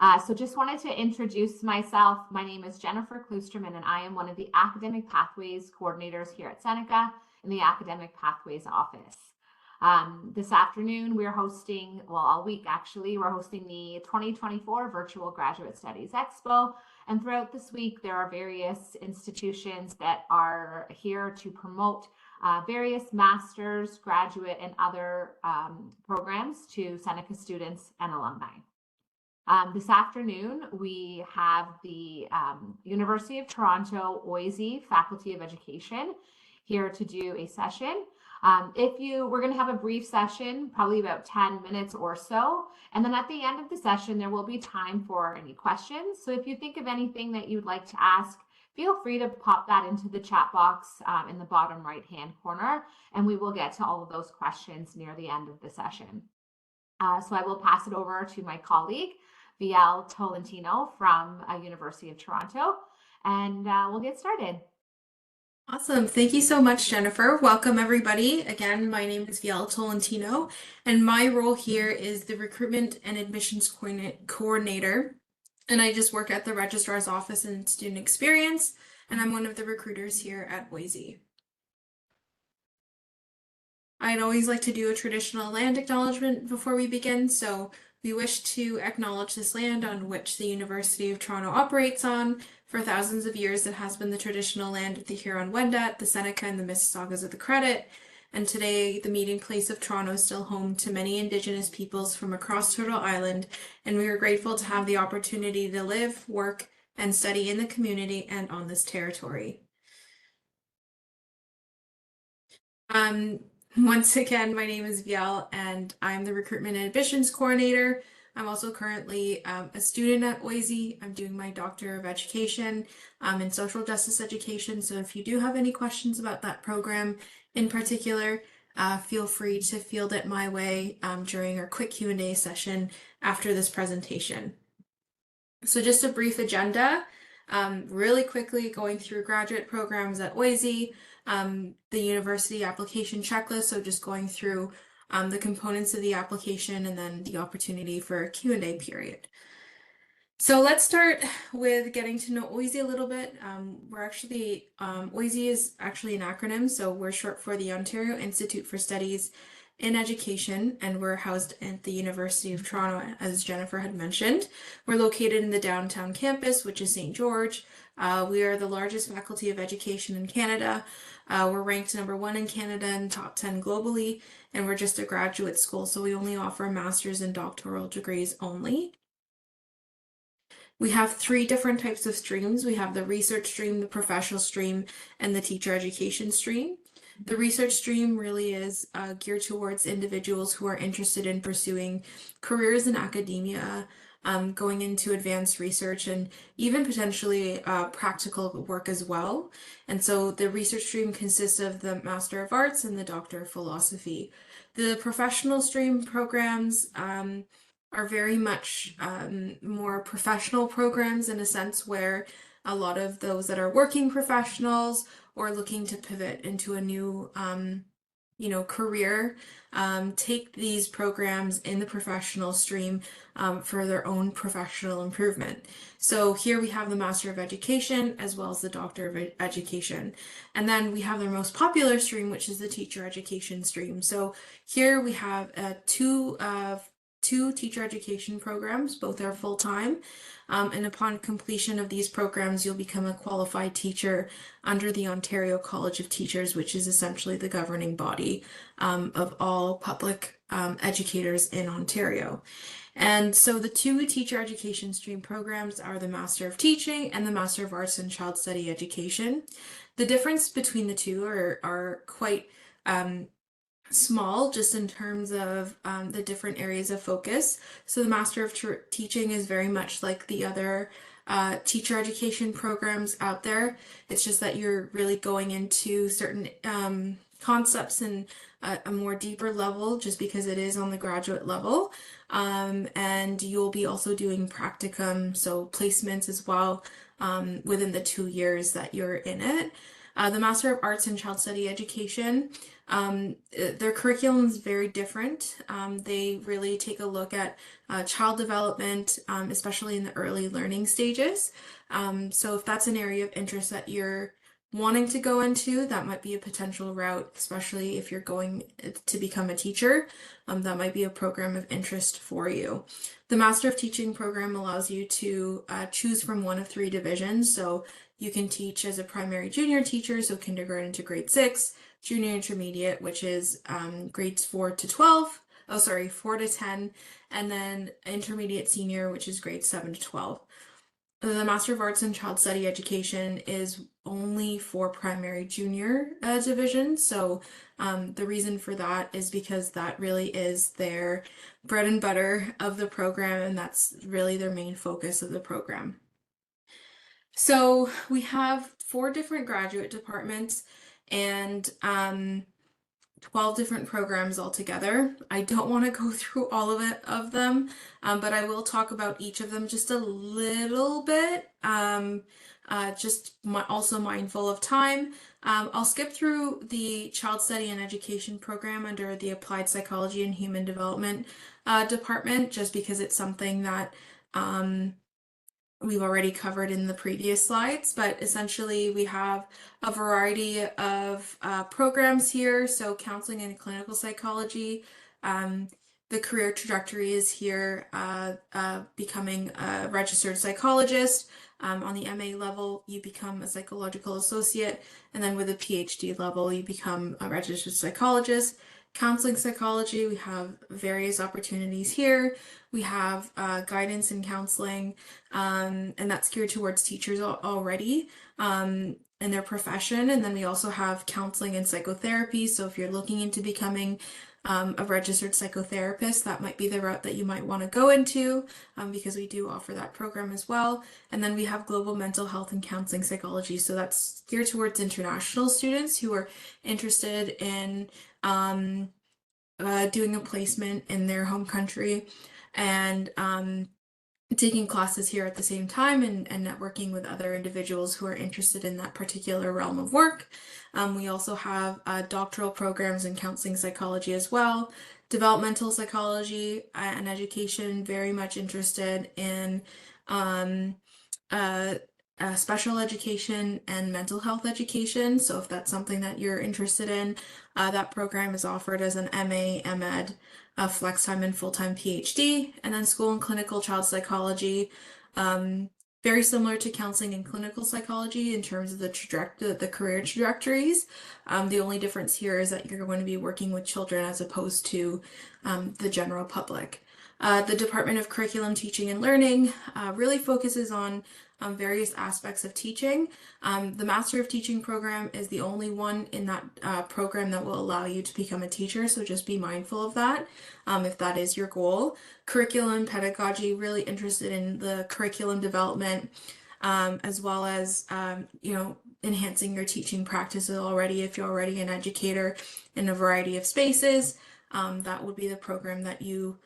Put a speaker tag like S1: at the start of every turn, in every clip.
S1: So just wanted to introduce myself. My name is Jennifer Kloosterman, and I am one of the Academic Pathways coordinators here at Seneca in the Academic Pathways office. This afternoon, we're hosting, well, all week actually, we're hosting the 2024 Virtual Graduate Studies Expo. And throughout this week, there are various institutions that are here to promote various master's, graduate, and other programs to Seneca students and alumni. This afternoon, we have the University of Toronto OISE Faculty of Education here to do a session. We're going to have a brief session, probably about 10 minutes or so. And then at the end of the session, there will be time for any questions. So if you think of anything that you'd like to ask, feel free to pop that into the chat box in the bottom right-hand corner, and we will get to all of those questions near the end of the session. So I will pass it over to my colleague, Viel Tolentino from University of Toronto, and we'll get started.
S2: Awesome. Thank you so much, Jennifer. Welcome, everybody. Again, my name is Viel Tolentino, and my role here is the Recruitment and Admissions Coordinator. And I just work at the Registrar's Office in Student Experience, and I'm one of the recruiters here at OISE. I'd always like to do a traditional land acknowledgement before we begin. So we wish to acknowledge this land on which the University of Toronto operates on. For thousands of years, it has been the traditional land of the Huron-Wendat, the Seneca, and the Mississaugas of the Credit. And today, the meeting place of Toronto is still home to many Indigenous peoples from across Turtle Island, and we are grateful to have the opportunity to live, work, and study in the community and on this territory. Once again, my name is Viel, and I'm the Recruitment and Admissions Coordinator. I'm also currently a student at OISE. I'm doing my Doctor of Education in Social Justice Education. So if you do have any questions about that program in particular, feel free to field it my way during our quick Q&A session after this presentation. So just a brief agenda, really quickly going through graduate programs at OISE, the university application checklist, so just going through the components of the application and then the opportunity for a Q&A period. So let's start with getting to know OISE a little bit. OISE is actually an acronym, so we're short for the Ontario Institute for Studies in Education, and we're housed at the University of Toronto, as Jennifer had mentioned. We're located in the downtown campus, which is St. George. We are the largest faculty of education in Canada. We're ranked #1 in Canada and top 10 globally, and we're just a graduate school, so we only offer master's and doctoral degrees only. We have 3 different types of streams. We have the research stream, the professional stream, and the teacher education stream. The research stream really is geared towards individuals who are interested in pursuing careers in academia, going into advanced research, and even potentially practical work as well. And so the research stream consists of the Master of Arts and the Doctor of Philosophy. The professional stream programs are very much more professional programs in a sense where a lot of those that are working professionals or looking to pivot into a new career take these programs in the professional stream for their own professional improvement. So here we have the Master of Education as well as the Doctor of Education. And then we have their most popular stream, which is the teacher education stream. So here we have two teacher education programs, both are full-time. And upon completion of these programs, you'll become a qualified teacher under the Ontario College of Teachers, which is essentially the governing body of all public educators in Ontario. And so the 2 teacher education stream programs are the Master of Teaching and the Master of Arts in Child Study Education. The difference between the 2 are quite small just in terms of the different areas of focus. So the Master of Teaching is very much like the other teacher education programs out there. It's just that you're really going into certain concepts in a more deeper level just because it is on the graduate level. And you'll be also doing practicum, so placements as well within the 2 years that you're in it. The Master of Arts in Child Study Education, their curriculum is very different. They really take a look at child development, especially in the early learning stages. So if that's an area of interest that you're wanting to go into, that might be a potential route, especially if you're going to become a teacher. That might be a program of interest for you. The Master of Teaching program allows you to choose from one of 3 divisions. So you can teach as a primary junior teacher, so kindergarten to grade 6, junior intermediate, which is grades 4 to 12, 4 to 10, and then intermediate senior, which is grades 7 to 12. The Master of Arts in Child Study Education is only for primary junior division. So the reason for that is because that really is their bread and butter of the program, and that's really their main focus of the program. So we have 4 different graduate departments and 12 different programs altogether. I don't want to go through all of them, but I will talk about each of them just a little bit, also mindful of time. I'll skip through the Child Study and Education program under the Applied Psychology and Human Development department, just because it's something that we've already covered in the previous slides, but essentially we have a variety of programs here. So counseling and clinical psychology, the career trajectory is here, becoming a registered psychologist. On the MA level, you become a psychological associate, and then with a PhD level, you become a registered psychologist. Counseling psychology, we have various opportunities here. We have guidance and counseling, and that's geared towards teachers already in their profession. And then we also have counseling and psychotherapy. So if you're looking into becoming a registered psychotherapist, that might be the route that you might want to go into, because we do offer that program as well. And then we have global mental health and counseling psychology. So that's geared towards international students who are interested in doing a placement in their home country and taking classes here at the same time and networking with other individuals who are interested in that particular realm of work. We also have doctoral programs in counseling psychology as well, developmental psychology and education, very much interested in special education and mental health education. So if that's something that you're interested in, that program is offered as an MA, MEd, flex time and full-time PhD, and then school and clinical child psychology, very similar to counseling and clinical psychology in terms of the career trajectories. The only difference here is that you're going to be working with children as opposed to the general public. The Department of Curriculum, Teaching and Learning really focuses on various aspects of teaching. The Master of Teaching program is the only one in that program that will allow you to become a teacher, so just be mindful of that if that is your goal. Curriculum and pedagogy, really interested in the curriculum development, as well as enhancing your teaching practices already. If you're already an educator in a variety of spaces, that would be the program that you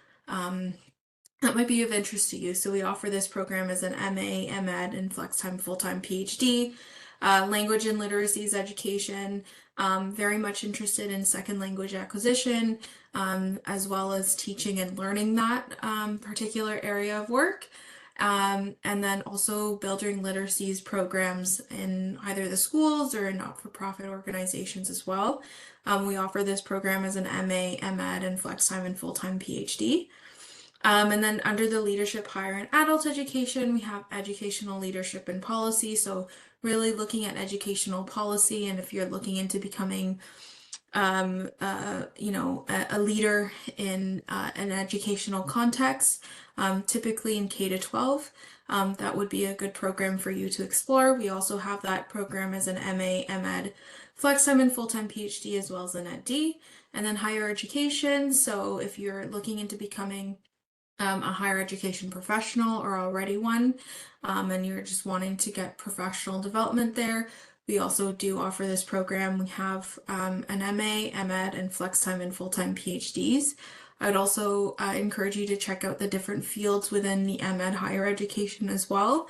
S2: that might be of interest to you. So we offer this program as an MA, MEd, and flex time full-time PhD. Language and literacies education, very much interested in second language acquisition, as well as teaching and learning that particular area of work. And then also building literacies programs in either the schools or in not-for-profit organizations as well. We offer this program as an MA, MEd, and flex time and full-time PhD. And then under the leadership, higher and adult education, we have educational leadership and policy. So really looking at educational policy, and if you're looking into becoming a leader in an educational context, typically in K to 12, that would be a good program for you to explore. We also have that program as an MA, MEd, flex time and full-time PhD, as well as an EdD. And then higher education. So if you're looking into becoming a higher education professional or already one, and you're just wanting to get professional development there, we also do offer this program. We have an MA, MEd, and flex time and full-time PhDs. I would also encourage you to check out the different fields within the MEd higher education as well.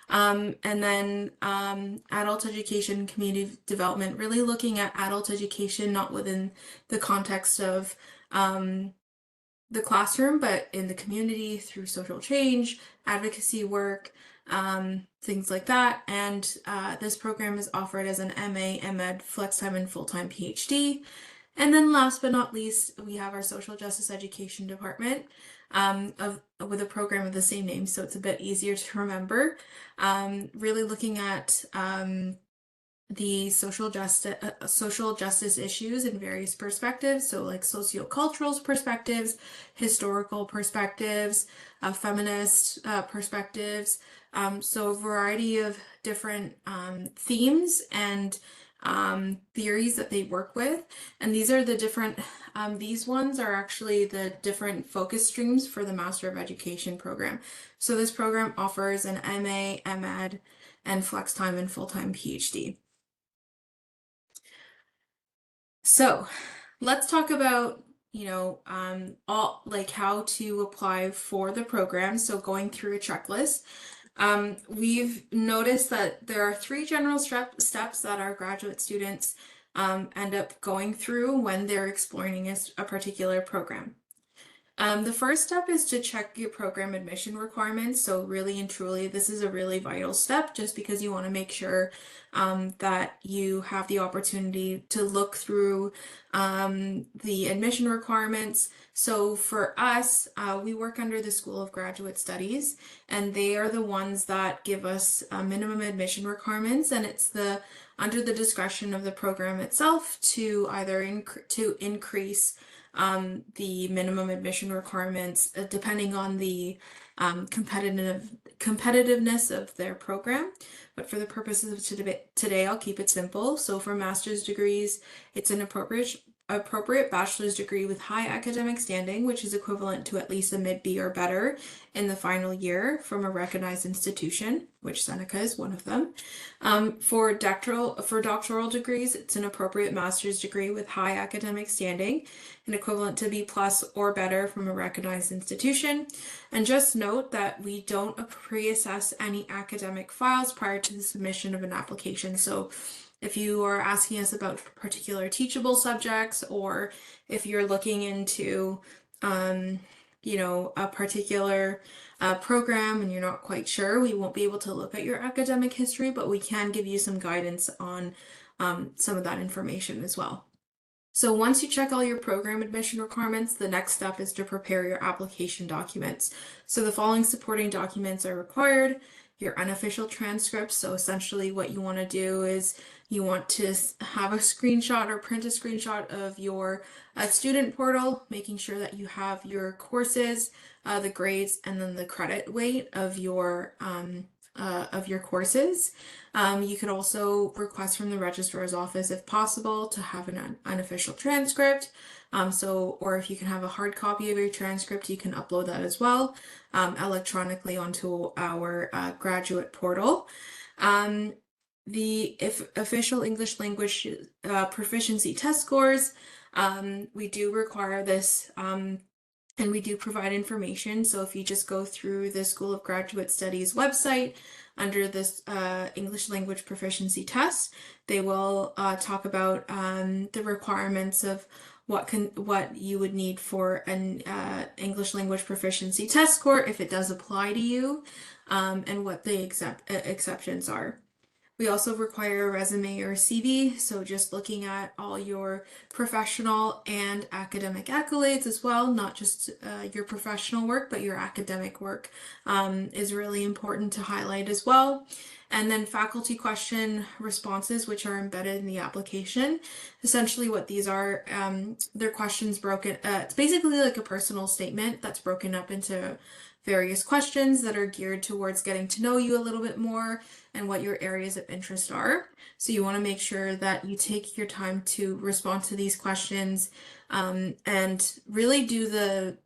S2: And then adult education, community development, really looking at adult education, not within the context of the classroom, but in the community through social change, advocacy work, things like that. And this program is offered as an MA, MEd, flex time, and full-time PhD. And then last but not least, we have our social justice education department with a program of the same name, so it's a bit easier to remember. Really looking at the social justice issues in various perspectives, so like sociocultural perspectives, historical perspectives, feminist perspectives, so a variety of different themes and theories that they work with. And these are the different these ones are actually the different focus streams for the Master of Education program. So this program offers an MA, MEd, and flex time and full-time PhD. So let's talk about, all like how to apply for the program. So going through a checklist, we've noticed that there are 3 general steps that our graduate students end up going through when they're exploring a particular program. The first step is to check your program admission requirements. So really and truly, this is a really vital step just because you want to make sure that you have the opportunity to look through the admission requirements. So for us, we work under the School of Graduate Studies, and they are the ones that give us minimum admission requirements, and it's under the discretion of the program itself to either increase the minimum admission requirements depending on the competitiveness of their program. But for the purposes of today, I'll keep it simple. So for master's degrees, it's an appropriate bachelor's degree with high academic standing, which is equivalent to at least a mid-B or better in the final year from a recognized institution, which Seneca is one of them. For doctoral degrees, it's an appropriate master's degree with high academic standing and equivalent to B+ or better from a recognized institution. And just note that we don't pre-assess any academic files prior to the submission of an application. So if you are asking us about particular teachable subjects, or if you're looking into, a particular program and you're not quite sure, we won't be able to look at your academic history, but we can give you some guidance on some of that information as well. So once you check all your program admission requirements, the next step is to prepare your application documents. So the following supporting documents are required: your unofficial transcripts. So essentially what you want to do is you want to have a screenshot or print a screenshot of your student portal, making sure that you have your courses, the grades, and then the credit weight of your courses. You could also request from the registrar's office, if possible, to have an unofficial transcript. Or if you can have a hard copy of your transcript, you can upload that as well electronically onto our graduate portal. The official English language proficiency test scores, we do require this, and we do provide information. So if you just go through the School of Graduate Studies website under this English language proficiency test, they will talk about the requirements of what you would need for an English language proficiency test score if it does apply to you, and what the exceptions are. We also require a resume or a CV, so just looking at all your professional and academic accolades as well, not just your professional work, but your academic work is really important to highlight as well. And then faculty question responses, which are embedded in the application. Essentially what these are, they're questions broken, it's basically like a personal statement that's broken up into various questions that are geared towards getting to know you a little bit more and what your areas of interest are. So you want to make sure that you take your time to respond to these questions, and really do the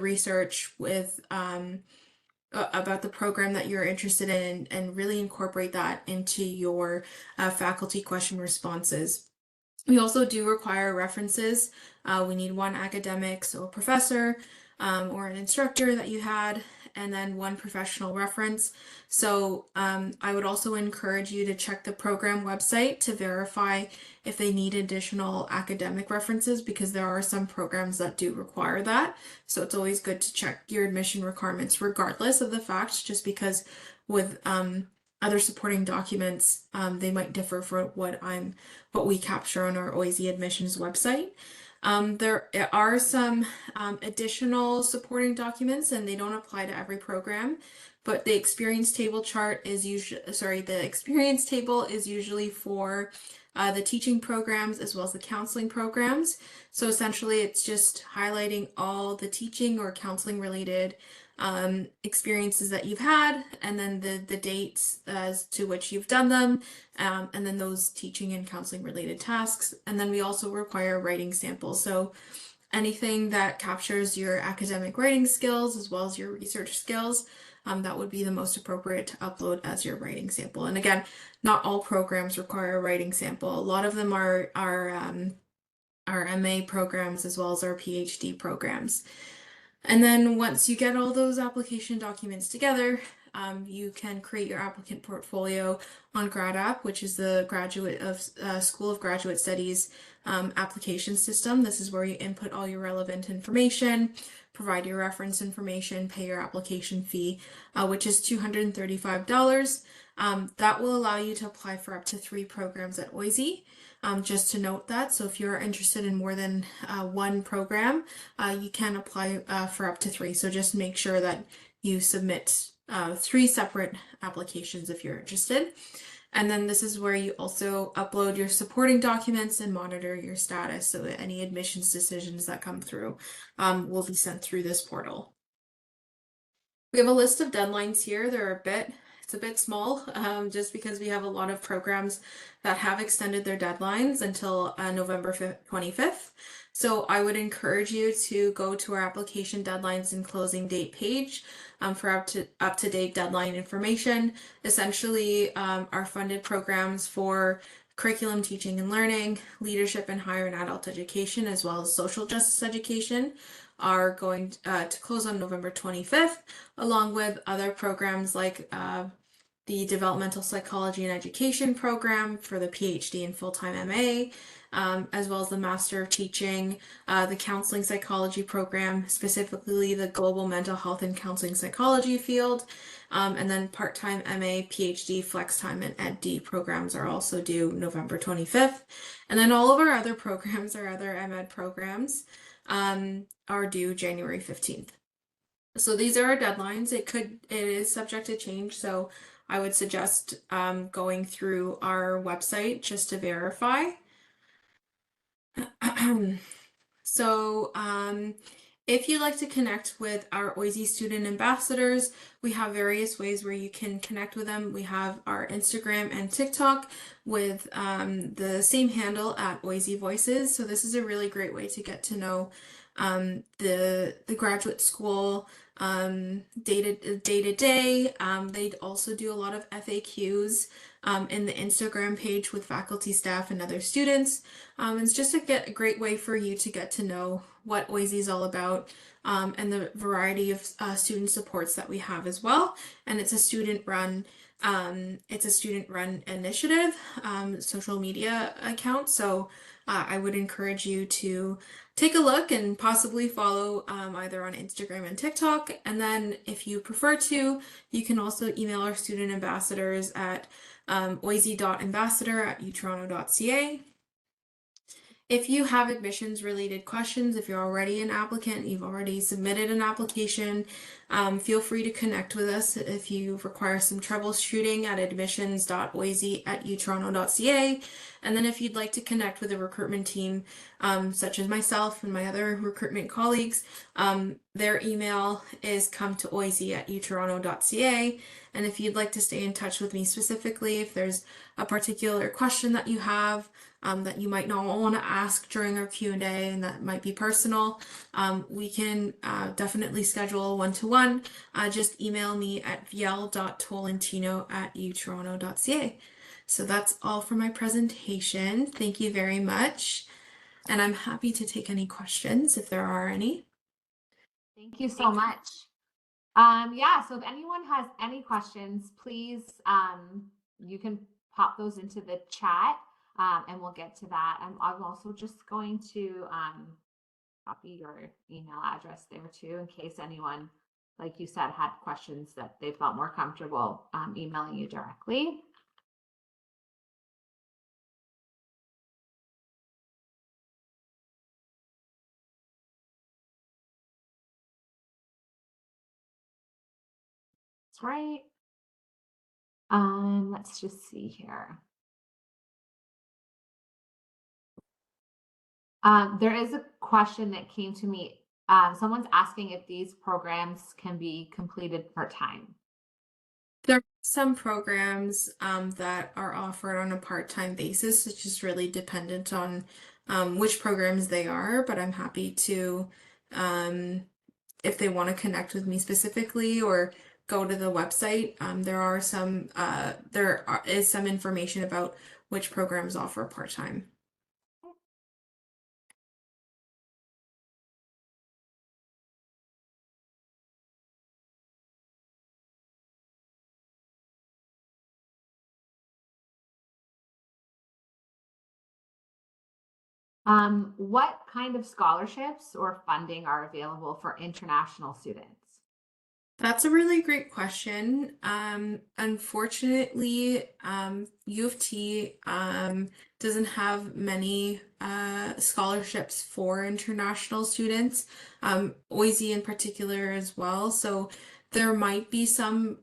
S2: research with about the program that you're interested in, and really incorporate that into your faculty question responses. We also do require references. We need one academic, so a professor or an instructor that you had, and then 1 professional reference. So I would also encourage you to check the program website to verify if they need additional academic references, because there are some programs that do require that. So it's always good to check your admission requirements regardless of the fact, just because with other supporting documents, they might differ for what we capture on our OISE admissions website. There are some additional supporting documents, and they don't apply to every program, but the experience table chart is usually, the experience table is usually for the teaching programs as well as the counseling programs. So essentially it's just highlighting all the teaching or counseling related experiences that you've had, and then the dates as to which you've done them, and then those teaching and counseling related tasks. And then we also require writing samples. So anything that captures your academic writing skills as well as your research skills, that would be the most appropriate to upload as your writing sample. And again, not all programs require a writing sample. A lot of them are our MA programs as well as our PhD programs. And then once you get all those application documents together, you can create your applicant portfolio on GradApp, which is the School of Graduate Studies application system. This is where you input all your relevant information, provide your reference information, pay your application fee, which is $235. That will allow you to apply for up to 3 programs at OISE. Just to note that, so if you're interested in more than 1 program, you can apply for up to 3. So just make sure that you submit 3 separate applications if you're interested. And then this is where you also upload your supporting documents and monitor your status, so that any admissions decisions that come through will be sent through this portal. We have a list of deadlines here. It's a bit small, just because we have a lot of programs that have extended their deadlines until November 25th. So I would encourage you to go to our application deadlines and closing date page for up-to-date deadline information. Essentially, our funded programs for curriculum teaching and learning, leadership in higher and adult education, as well as social justice education are going to close on November 25th, along with other programs like the Developmental Psychology and Education program for the PhD and full-time MA, as well as the Master of Teaching, the Counseling Psychology program, specifically the Global Mental Health and Counseling Psychology field, and then part-time MA, PhD, FlexTime, and EdD programs are also due November 25th. And then all of our other programs, our other MEd programs, are due January 15th. So these are our deadlines. It is subject to change, so I would suggest going through our website just to verify. So if you'd like to connect with our OISE student ambassadors, we have various ways where you can connect with them. We have our Instagram and TikTok with the same handle at OISE Voices. So this is a really great way to get to know the graduate school day to day. They also do a lot of FAQs in the Instagram page with faculty, staff, and other students. It's just a great way for you to get to know what OISE is all about, and the variety of student supports that we have as well. And it's a student-run initiative, social media account. So I would encourage you to take a look and possibly follow either on Instagram and TikTok. And then if you prefer to, you can also email our student ambassadors at oise.ambassador@utoronto.ca. If you have admissions related questions, if you're already an applicant, you've already submitted an application, feel free to connect with us if you require some troubleshooting at admissions.oise@utoronto.ca. And then if you'd like to connect with a recruitment team, such as myself and my other recruitment colleagues, their email is come-to-oise@utoronto.ca. And if you'd like to stay in touch with me specifically, if there's a particular question that you have, that you might not want to ask during our Q&A and that might be personal, we can definitely schedule a one-to-one. Just email me at viel.tolentino@utoronto.ca. So that's all for my presentation. Thank you very much. And I'm happy to take any questions if there are any.
S1: Thank you so much. Yeah, so if anyone has any questions, please, you can pop those into the chat, and we'll get to that. I'm also just going to copy your email address there too, in case anyone, like you said, had questions that they felt more comfortable emailing you directly. That's right. Let's just see here. There is a question that came to me. Someone's asking if these programs can be completed part-time.
S2: There are some programs that are offered on a part-time basis. It's just really dependent on which programs they are, but I'm happy to, if they want to connect with me specifically or go to the website, there is some information about which programs offer part-time.
S1: What kind of scholarships or funding are available for international students?
S2: That's a really great question. Unfortunately, U of T doesn't have many scholarships for international students, OISE in particular as well. So there might be some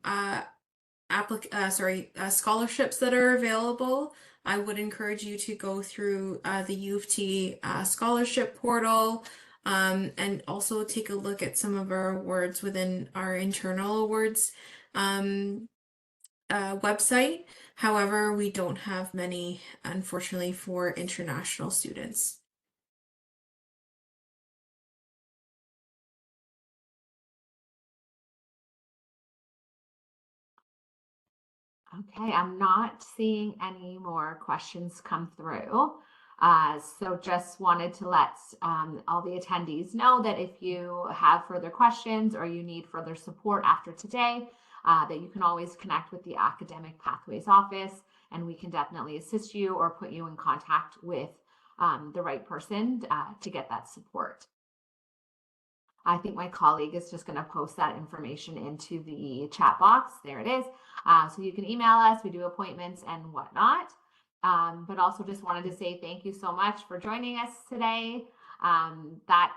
S2: scholarships that are available. I would encourage you to go through the U of T scholarship portal. And also take a look at some of our awards within our internal awards website. However, we don't have many, unfortunately, for international students.
S1: Okay, I'm not seeing any more questions come through. So just wanted to let all the attendees know that if you have further questions or you need further support after today, that you can always connect with the Academic Pathways office, and we can definitely assist you or put you in contact with the right person to get that support. I think my colleague is just going to post that information into the chat box. There it is. So you can email us. We do appointments and whatnot. But also just wanted to say thank you so much for joining us today. That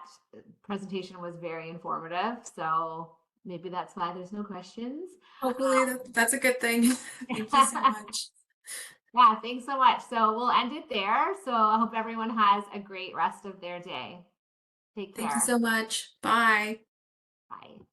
S1: presentation was very informative. So maybe that's why there's no questions.
S2: Hopefully that's a good thing. Thank you so much.
S1: Yeah, thanks so much. So we'll end it there. So I hope everyone has a great rest of their day. Take care.
S2: Thank you so much. Bye.
S1: Bye.